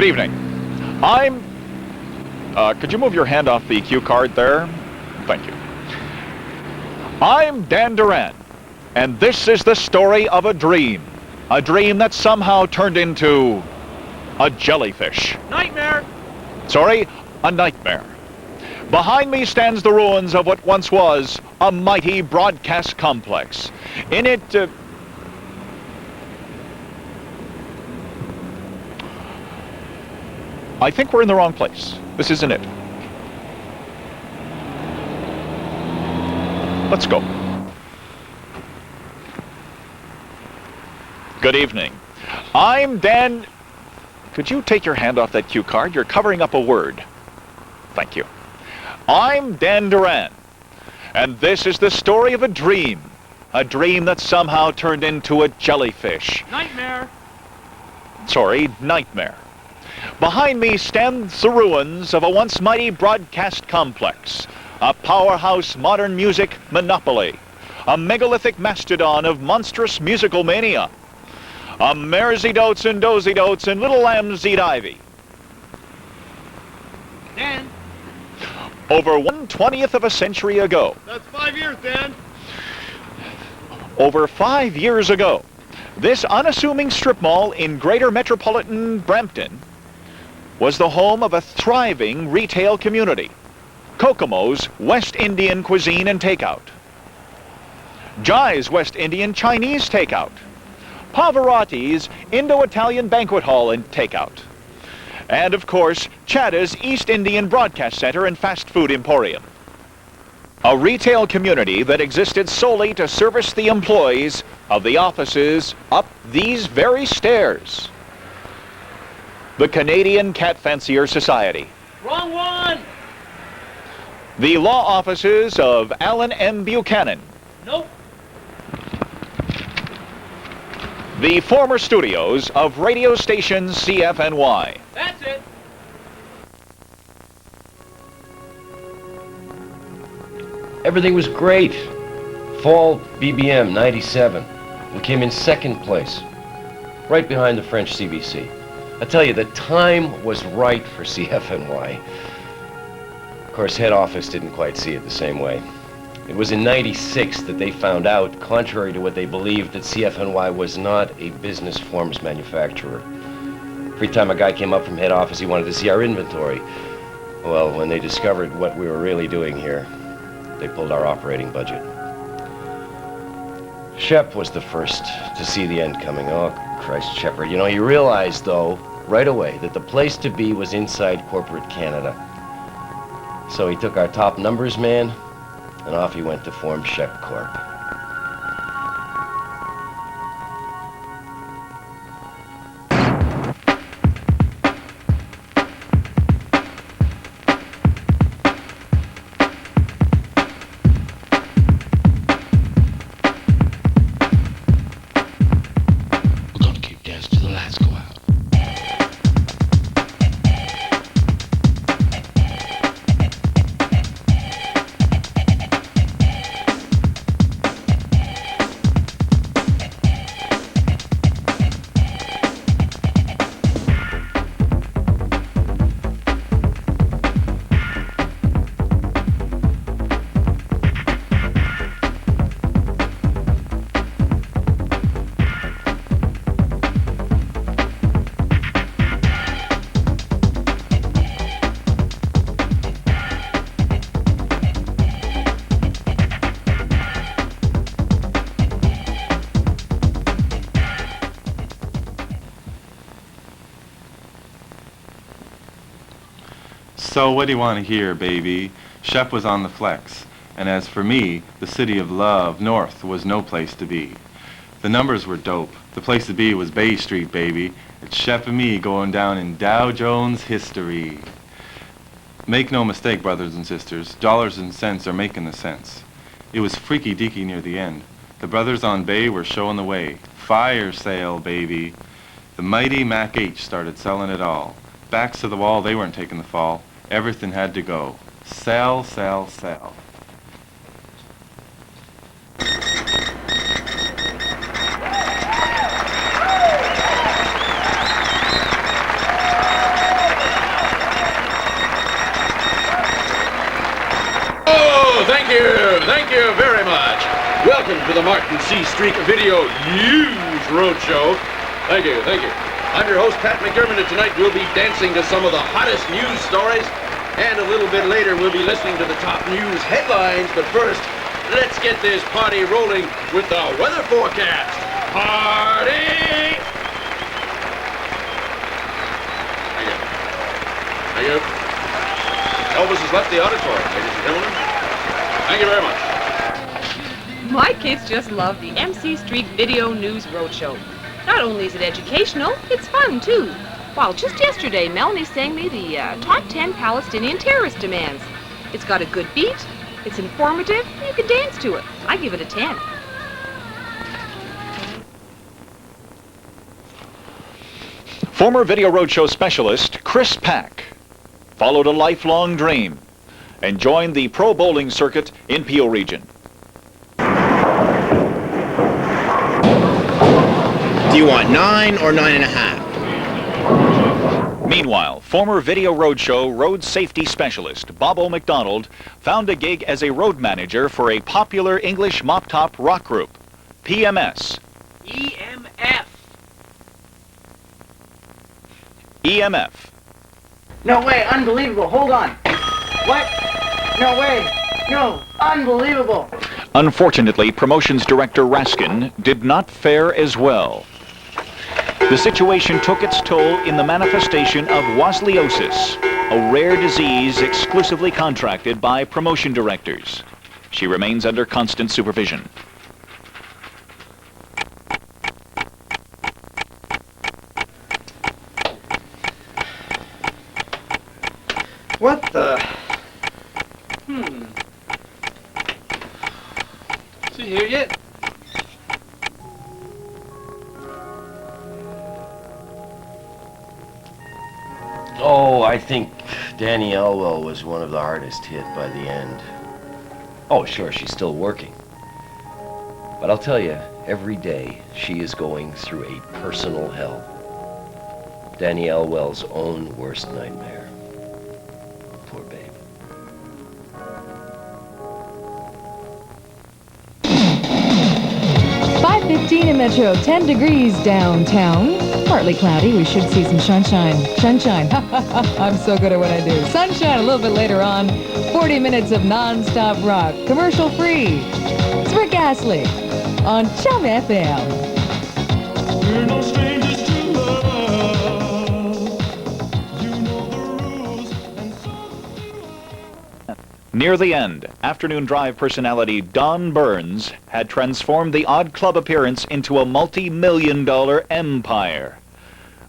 Good evening. Could you move your hand off the cue card there? Thank you. I'm Dan Duran, and this is the story of a dream. A dream that somehow turned into a jellyfish. Nightmare! Sorry, a nightmare. Behind me stands the ruins of what once was a mighty broadcast complex. In it, I think we're in the wrong place. This isn't it. Let's go. Good evening. I'm Dan... Could you take your hand off that cue card? You're covering up a word. Thank you. I'm Dan Duran, and this is the story of a dream. A dream that somehow turned into a jellyfish. Nightmare! Sorry, nightmare. Behind me stands the ruins of a once mighty broadcast complex, a powerhouse modern music monopoly, a megalithic mastodon of monstrous musical mania. A mares eat oats and does eat oats and little lambs eat ivy. Dan? Over 1/20th of a century ago. That's 5 years, Dan. Over 5 years ago, this unassuming strip mall in greater metropolitan Brampton was the home of a thriving retail community. Kokomo's West Indian cuisine and takeout. Jai's West Indian Chinese takeout. Pavarotti's Indo-Italian banquet hall and takeout. And of course, Chadda's East Indian Broadcast Center and fast food emporium. A retail community that existed solely to service the employees of the offices up these very stairs. The Canadian Cat Fancier Society. Wrong one! The law offices of Alan M. Buchanan. Nope. The former studios of radio station CFNY. That's it. Everything was great. Fall BBM 97. We came in second place, right behind the French CBC. I tell you, the time was right for CFNY. Of course, head office didn't quite see it the same way. It was in '96 that they found out, contrary to what they believed, that CFNY was not a business forms manufacturer. Every time a guy came up from head office, he wanted to see our inventory. Well, when they discovered what we were really doing here, they pulled our operating budget. Shep was the first to see the end coming. Oh, Christ, Shepard. You know, he realized, though, right away, that the place to be was inside corporate Canada. So he took our top numbers man, and off he went to form Shep Corp. So what do you want to hear, baby? Shep was on the flex, and as for me, the city of love, north, was no place to be. The numbers were dope. The place to be was Bay Street, baby. It's Shep and me going down in Dow Jones history. Make no mistake, brothers and sisters, dollars and cents are making the sense. It was freaky deaky near the end. The brothers on Bay were showing the way. Fire sale, baby. The mighty Mac H started selling it all. Backs to the wall, they weren't taking the fall. Everything had to go. Sell, sell, sell. welcome to the Martin Streek Video News Roadshow. Thank you, thank you. I'm your host, Pat McDermot, and tonight we'll be dancing to some of the hottest news stories, and a little bit later we'll be listening to the top news headlines. But first, let's get this party rolling with the weather forecast. Party! Thank you. Thank you. Elvis has left the auditorium, ladies and gentlemen. Thank you very much. My kids just love the MC Streek Video News Roadshow. Not only is it educational, it's fun, too. Well, just yesterday, Melanie sang me the top 10 Palestinian terrorist demands. It's got a good beat, it's informative, and you can dance to it. I give it a 10. Former Video Roadshow specialist Chris Pack followed a lifelong dream and joined the pro bowling circuit in Peel region. Do you want 9 or 9.5? Meanwhile, former Video Roadshow road safety specialist Bobo McDonald found a gig as a road manager for a popular English mop-top rock group, PMS. EMF. No way, unbelievable, hold on. What? No way, no, unbelievable. Unfortunately, promotions director Raskln did not fare as well. The situation took its toll in the manifestation of wasliosis, a rare disease exclusively contracted by promotion directors. She remains under constant supervision. What the? Is he here yet? Oh, I think Dani Elwell was one of the hardest hit by the end. Oh, sure, she's still working. But I'll tell you, every day she is going through a personal hell. Dani Elwell's own worst nightmare. Poor babe. In Metro, 10 degrees downtown. Partly cloudy. We should see some sunshine. Sunshine. I'm so good at what I do. Sunshine a little bit later on. 40 minutes of non-stop rock. Commercial free. It's Rick Astley on Chum FM. We're no strangers to love. You know the rules and so... Near the end, afternoon drive personality Don Berns had transformed the odd club appearance into a multi-million-dollar empire.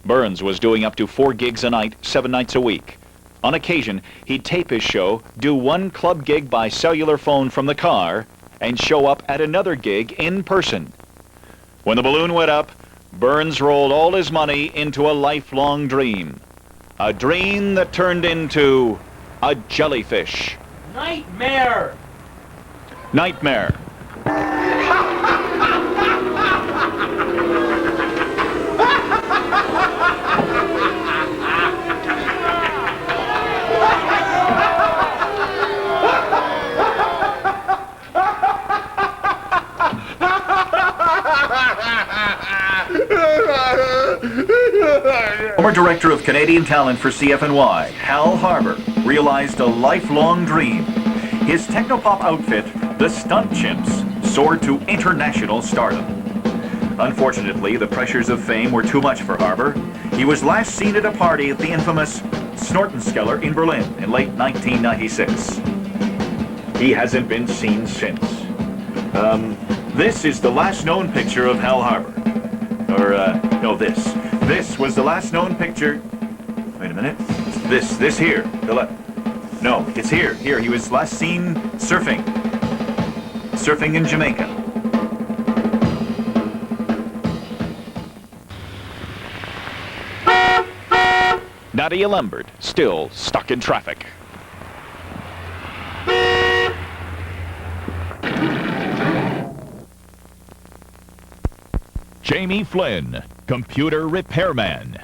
Berns was doing up to 4 gigs a night, 7 nights a week. On occasion, he'd tape his show, do one club gig by cellular phone from the car, and show up at another gig in person. When the balloon went up, Berns rolled all his money into a lifelong dream. A dream that turned into a jellyfish. Nightmare! Nightmare. Former director of Canadian talent for CFNY, Hal Harbour, realized a lifelong dream. His technopop outfit, the Stunt Chimps, soared to international stardom. Unfortunately, the pressures of fame were too much for Harbour. He was last seen at a party at the infamous Snortenskeller in Berlin in late 1996. He hasn't been seen since. This is the last known picture of Hal Harbour. No, this. This was the last known picture. Wait a minute. This here. No, it's here. Here, he was last seen surfing. Surfing in Jamaica. Nadia Lambert, still stuck in traffic. Jamie Flynn, computer repairman.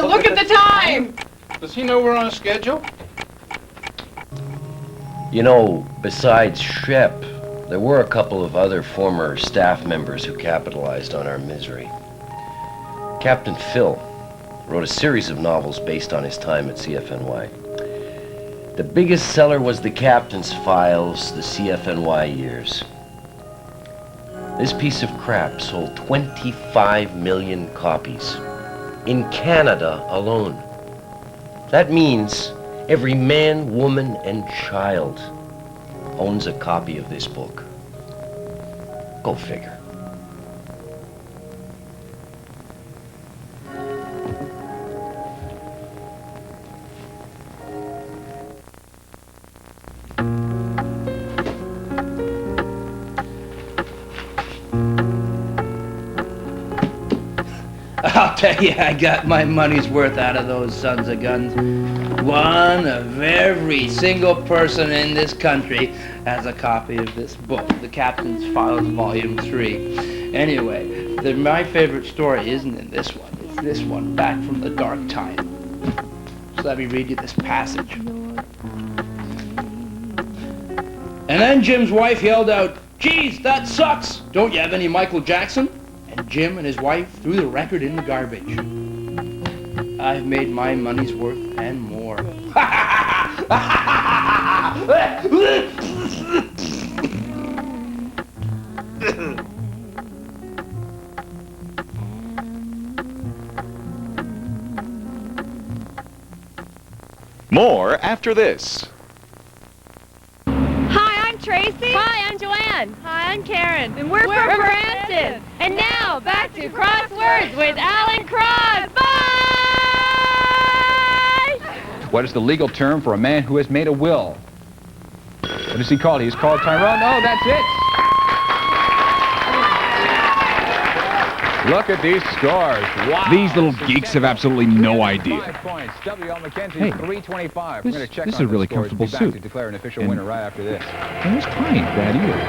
look at the time! Does he know we're on a schedule? You know, besides Shep, there were a couple of other former staff members who capitalized on our misery. Captain Phil wrote a series of novels based on his time at CFNY. The biggest seller was The Captain's Files, the CFNY years. This piece of crap sold 25 million copies in Canada alone. That means every man, woman, and child owns a copy of this book. Go figure. I'll tell you, I got my money's worth out of those sons of guns. One of every single person in this country has a copy of this book, The Captain's Files, Volume 3. Anyway, my favorite story isn't in this one. It's this one, Back from the Dark Time. So let me read you this passage. And then Jim's wife yelled out, "Geez, that sucks! Don't you have any Michael Jackson?" And Jim and his wife threw the record in the garbage. I've made my money's worth and more. More after this. Hi, I'm Tracy. Hi, I'm Joanne. Hi, I'm Karen. And we're from Branson. And now, back to Crosswords with Alan Cross. Bye! What is the legal term for a man who has made a will? What is he called? He's called Tyrone? Oh, that's it. Look at these scores. Wow. These little geeks have absolutely no idea. 5 points. W.L. McKenzie, Hey, 325. We're going to check this on is a really the scores. comfortable Be back suit. to declare an official And- winner right after this. And this tie ain't bad either.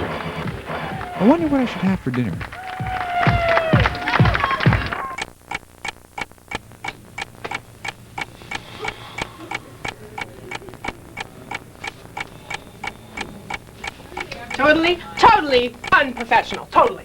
I wonder what I should have for dinner. Totally unprofessional. Totally.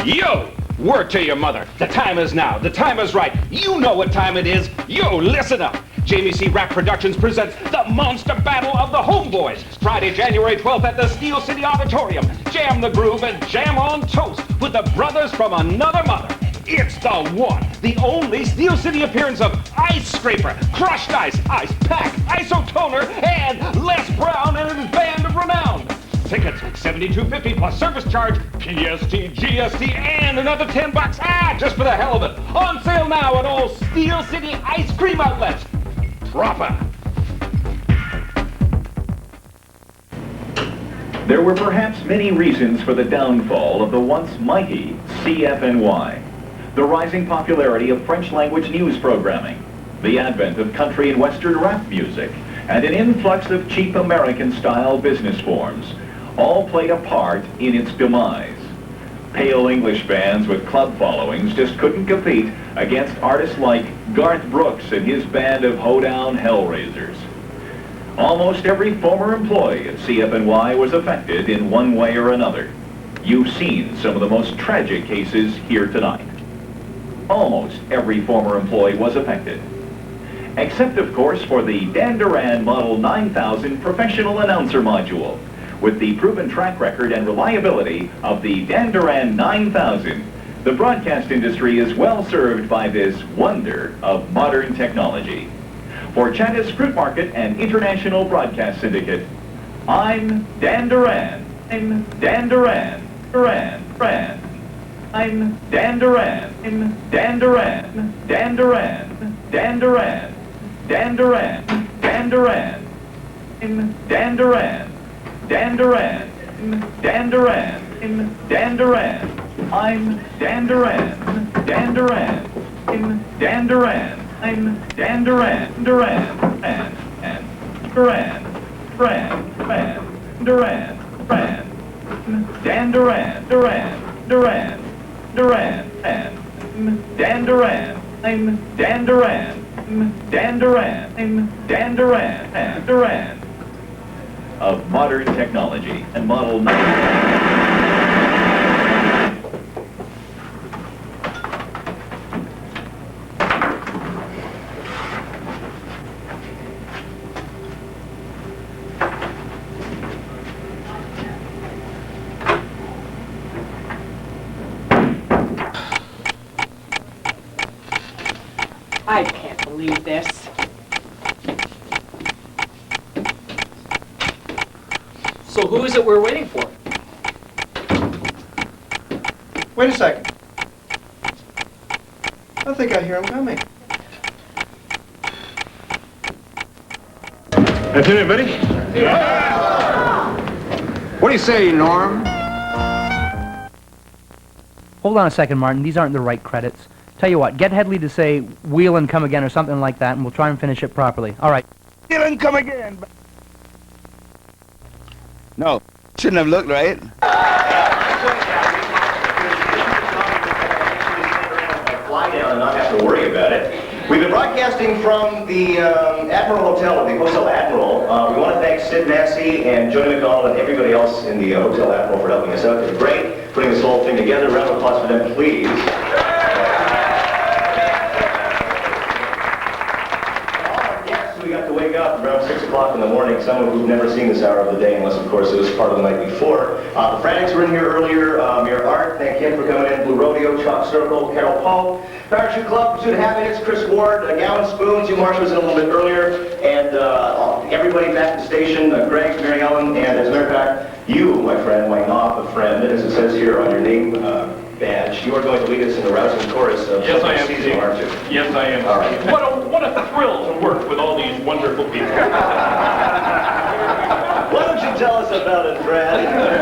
Yo! Word to your mother. The time is now. The time is right. You know what time it is. Yo, listen up. Jamie C. Rap Productions presents the Monster Battle of the Homeboys. Friday, January 12th at the Steel City Auditorium. Jam the groove and jam on toast with the brothers from another mother. It's the one, the only Steel City appearance of Ice Scraper, Crushed Ice, Ice Pack, Isotoner, and Les Brown and his band of renown. Tickets, $72.50 plus service charge, PST, GST, and another $10. Just for the hell of it. On sale now at all Steel City ice cream outlets. Proper. There were perhaps many reasons for the downfall of the once mighty CFNY. The rising popularity of French-language news programming, the advent of country and western rap music, and an influx of cheap American-style business forms all played a part in its demise. Pale English bands with club followings just couldn't compete against artists like Garth Brooks and his band of hoedown hellraisers. Almost every former employee at CFNY was affected in one way or another. You've seen some of the most tragic cases here tonight. Almost every former employee was affected. Except, of course, for the Dan Duran Model 9000 professional announcer module. With the proven track record and reliability of the Dan Duran 9000, the broadcast industry is well served by this wonder of modern technology. For Chattis Fruit Market and International Broadcast Syndicate, I'm Dan Duran. I'm Dan Duran. Duran. I'm Dan Duran. I'm Dan Duran. Dan Duran. Dan Duran. Dan Duran. Dan Duran. I'm Dan Duran. Dan Duran. Dan Duran. Dan Duran. I'm Dan Duran. Dan Duran. Dan Duran. I'm Dan Duran, and Duran, Duran, Duran, Dan Duran, and Dan Duran. I'm Dan Duran, Dan Duran, I'm Dan Duran, and Duran. Of modern technology and model 9. I can't believe this. So who is it we're waiting for? Wait a second. I think I hear him coming. That's it, buddy? Yeah. What do you say, Norm? Hold on a second, Martin. These aren't the right credits. Tell you what, get Headley to say "wheel and come again" or something like that, and we'll try and finish it properly. All right. Wheel and come again. No, shouldn't have looked right. Fly down and not have to worry about it. We've been broadcasting from the Admiral Hotel, the Hotel Admiral. We want to thank Sid Massey and Johnny McDonald and everybody else in the Hotel Admiral for helping us out. It's great putting this whole thing together. Round of applause for them, please. Around 6 o'clock in the morning, someone who's never seen this hour of the day, unless, of course, it was part of the night before. The Frantics were in here earlier. Mayor Art, thank him for coming in. Blue Rodeo, Chalk Circle, Carole Pope, Parachute Club, Pursuit of Happiness, Chris Ward, Gallon Spoons, Hugh Marsh was in a little bit earlier, and everybody back at the station, Greg, Mary Ellen, and as a matter of fact, you, my friend, my not a friend, as it says here on your name badge, you are going to lead us in the rousing chorus of Yes, I am. Season, aren't you? Yes, I am. All right. What a thrill to work with all these wonderful people. Why don't you tell us about it, Brad?